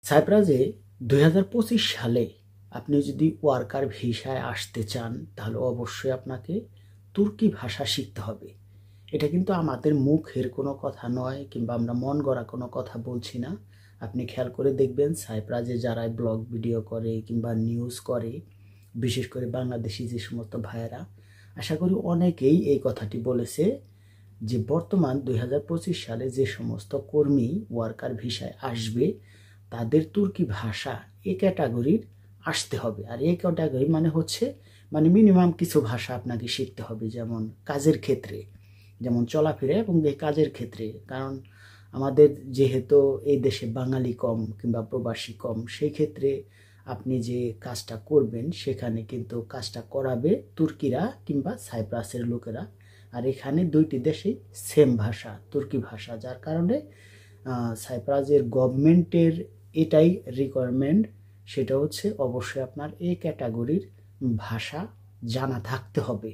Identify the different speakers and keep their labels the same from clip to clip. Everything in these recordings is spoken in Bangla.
Speaker 1: সাইপ্রাসে 2025 সালে আপনি যদি ওয়ার্কার ভিসায় আসতে চান তাহলে অবশ্যই আপনাকে তুর্কি ভাষা শিখতে হবে। এটা কিন্তু আমাদের মুখের কোনো কথা নয় কিংবা আমরা মন গড়া কোনো কথা বলছি না। আপনি খেয়াল করে দেখবেন সাইপ্রাসে যারা ব্লগ ভিডিও করে কিংবা নিউজ করে, বিশেষ করে বাংলাদেশি যে সমস্ত ভাইয়েরা, আশা করি অনেকেই এই কথাটি বলেছে যে বর্তমান 2025 সালে যে সমস্ত কর্মী ওয়ার্কার ভিসায় আসবে তাদের তুর্কি ভাষা এ ক্যাটাগরির আসতে হবে। আর এই ক্যাটাগরি মানে হচ্ছে মিনিমাম কিছু ভাষা আপনাকে শিখতে হবে, যেমন কাজের ক্ষেত্রে, যেমন চলাফেরা এবং কাজের ক্ষেত্রে। কারণ আমাদের যেহেতু এই দেশে বাঙালি কম কিংবা প্রবাসী কম, সেই ক্ষেত্রে আপনি যে কাজটা করবেন সেখানে কিন্তু কাজটা করাবে তুর্কিরা কিংবা সাইপ্রাসের লোকেরা। আর এখানে দুইটি দেশেই সেম ভাষা, তুর্কি ভাষা, যার কারণে সাইপ্রাসের গভর্নমেন্টের এটাই রিকোয়ারমেন্ট, সেটা হচ্ছে অবশ্যই আপনার এই ক্যাটাগরির ভাষা জানা থাকতে হবে।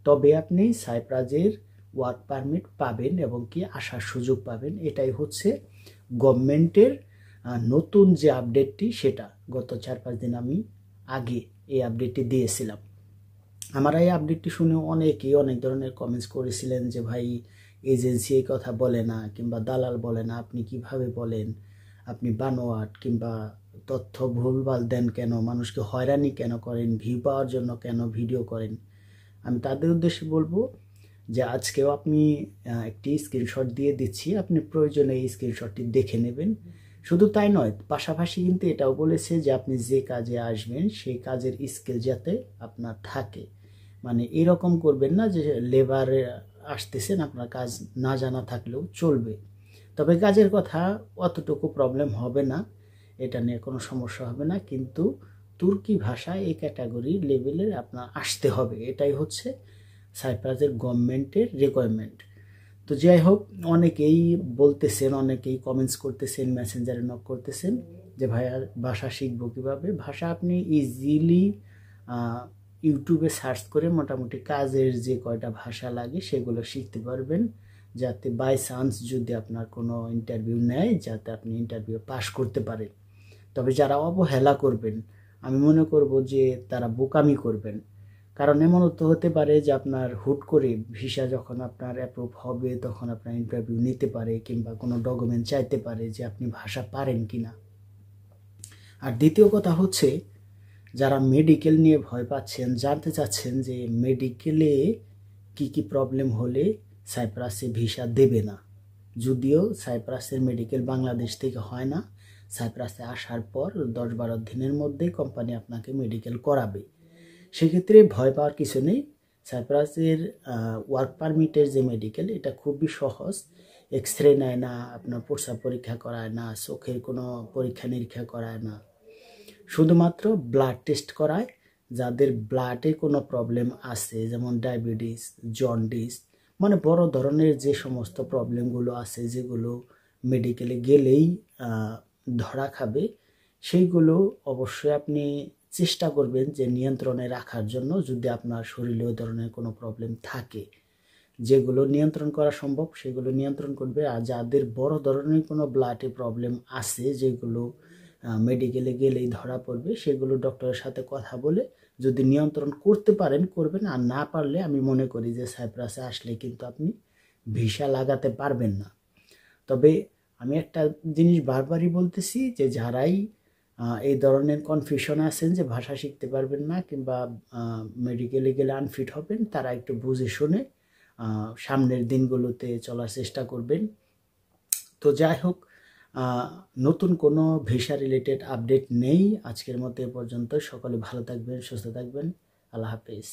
Speaker 1: তবে আপনি সাইপ্রাসের ওয়ার্ক পারমিট পাবেন এবং কি আসার সুযোগ পাবেন। এটাই হচ্ছে গভর্নমেন্টের নতুন যে আপডেটটি, সেটা গত 4-5 দিন আমি আগে এই আপডেটটি দিয়েছিলাম। আমার এই আপডেটটি শুনে অনেকেই অনেক ধরনের কমেন্টস করেছিলেন যে ভাই এজেন্সি এই কথা বলে না কিংবা দালাল বলে না, আপনি কিভাবে বলেন, আপনি বানোয়াট কিংবা তথ্য ভুলভাল দেন কেন, মানুষকে হয়রানি কেন করেন, ভিউ পাওয়ার জন্য কেন ভিডিও করেন। আমি তাদের উদ্দেশ্যে বলবো যে আজকেও আপনি একটি স্ক্রিনশট দিয়ে দিচ্ছি, আপনি প্রয়োজনে এই স্ক্রিনশটটি দেখে নেবেন। শুধু তাই নয়, পাশাপাশি কিন্তু এটাও বলেছে যে আপনি যে কাজে আসবেন সেই কাজের স্কিল যাতে আপনার থাকে। মানে এরকম করবেন না যে লেবারে আসতেছেন, আপনার কাজ না জানা থাকলেও চলবে। তবে কাজের কথা অতটুকু প্রবলেম হবে না, এটা নিয়ে কোনো সমস্যা হবে না, কিন্তু তুর্কি ভাষায় এই ক্যাটাগরি লেভেলের আপনার আসতে হবে। এটাই হচ্ছে সাইপ্রাসের গভর্নমেন্টের রিকোয়ারমেন্ট। তো যাই হোক, অনেকেই বলতেছেন, অনেকেই কমেন্টস করতেছেন, মেসেঞ্জারে নক করতেছেন যে ভাইয়া ভাষা শিখবো কীভাবে। ভাষা আপনি ইজিলি ইউটিউবে সার্চ করে মোটামুটি কাজের যে কয়টা ভাষা লাগে সেগুলো শিখতে পারবেন, যাতে বাই চান্স যদি আপনার কোনো ইন্টারভিউ নেয় যাতে আপনি ইন্টারভিউ পাস করতে পারেন। তবে যারা অবহেলা করবেন, আমি মনে করব যে তারা বোকামি করবেন। কারণ এমন তো হতে পারে যে আপনার হুট করে ভিসা যখন আপনার অ্যাপ্রুভ হবে তখন আপনার ইন্টারভিউ নিতে পারে কিংবা কোনো ডকুমেন্ট চাইতে পারে যে আপনি ভাষা পারেন কিনা। আর দ্বিতীয় কথা হচ্ছে, যারা মেডিকেল নিয়ে ভয় পাচ্ছেন, জানতে চাচ্ছেন যে মেডিকেলে কি প্রবলেম হলে সাইপ্রাসে ভিসা দেবে না। যদিও সাইপ্রাসের মেডিকেল বাংলাদেশ থেকে হয় না, সাইপ্রাসে আসার পর 10-12 দিনের মধ্যে কোম্পানি আপনাকে মেডিকেল করাবে। সেক্ষেত্রে ভয় পাওয়ার কিছু নেই। সাইপ্রাসের ওয়ার্ক পারমিটের যে মেডিকেল, এটা খুবই সহজ। এক্সরে নেয় না, আপনার প্রস্রাব পরীক্ষা করায় না, চোখের কোনো পরীক্ষা নিরীক্ষা করায় না, শুধুমাত্র ব্লাড টেস্ট করায়। যাদের ব্লাডে কোনো প্রবলেম আছে, যেমন ডায়াবেটিস, জন্ডিস, মানে বড় ধরনের যে সমস্ত প্রবলেমগুলো আছে যেগুলো মেডিকেলে গেলেই ধরা খাবে, সেইগুলো অবশ্যই আপনি চেষ্টা করবেন যে নিয়ন্ত্রণে রাখার জন্য, যদি আপনার শরীরে ওই ধরনের কোনো প্রবলেম থাকে। যেগুলো নিয়ন্ত্রণ করা সম্ভব সেগুলো নিয়ন্ত্রণ করবে। আর যাদের বড় ধরনের কোনো ব্লাডে প্রবলেম আছে যেগুলো মেডিকেলে গেলেই ধরা পড়বে, সেগুলো ডক্টরের সাথে কথা বলে যদি নিয়ন্ত্রণ করতে পারেন করবেন, আর না পারলে আমি মনে করি যে সাইপ্রাসে আসলে কিন্তু আপনি ভিসা লাগাতে পারবেন না। তবে আমি একটা জিনিস বারবারই বলতেছি যে যারাই এই ধরনের কনফিউশন আছেন যে ভাষা শিখতে পারবেন না কিংবা মেডিকেলে গেলে আনফিট হবেন, তারা একটু বুঝে শুনে সামনের দিনগুলোতে চলার চেষ্টা করবেন। তো যাই হোক, নতুন কোনো ভিসা রিলেটেড আপডেট নেই। আজকের মতো এ পর্যন্ত। সকলে ভালো থাকবেন, সুস্থ থাকবেন। আল্লাহ হাফেজ।